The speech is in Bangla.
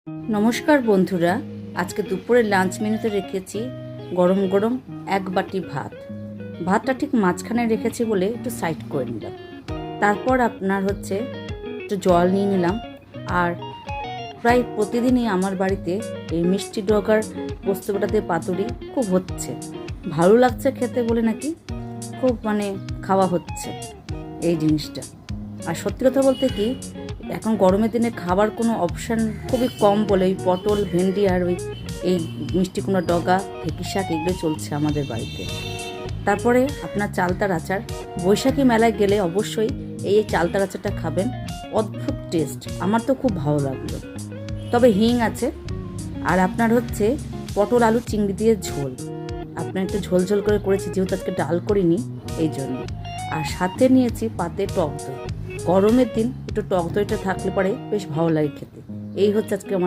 নমস্কার বন্ধুরা, আজকে দুপুরের লাঞ্চ মেনুতে রেখেছি গরম গরম এক বাটি ভাত। ভাতটা ঠিক মাঝখানে রেখেছি বলে একটু সাইড করে নিলাম। তারপর আপনার একটু জল নিয়ে নিলাম। আর প্রায় প্রতিদিনই আমার বাড়িতে এই মিষ্টি ডগার পোস্তবাটাতে পাতুরি খুব হচ্ছে, ভালো লাগছে খেতে বলে নাকি খুব খাওয়া হচ্ছে এই জিনিসটা। আর সত্যি কথা বলতে কি, এখন গরমের দিনে খাবার কোনো অপশান খুবই কম বলে ওই পটল, ভেন্ডি আর এই মিষ্টি কুমড়া ডগা, ঢেঁকি শাক এগুলো চলছে আমাদের বাড়িতে। তারপরে আপনার চালতার আচার, বৈশাখী মেলায় গেলে অবশ্যই এই চালতার আচারটা খাবেন, অদ্ভুত টেস্ট, আমার তো খুব ভালো লাগলো। তবে হিং আছে। আর আপনার পটল আলু চিংড়ি দিয়ে ঝোল, আপনার একটু ঝোল ঝোল করে করেছি যেহেতু আজকে ডাল করিনি এই জন্য। আর সাথে নিয়েছি পাতে টক দই। গরমের দিন একটু টক দইটা থাকলে পরে বেশ ভালো লাগে খেতে। এই আজকে আমার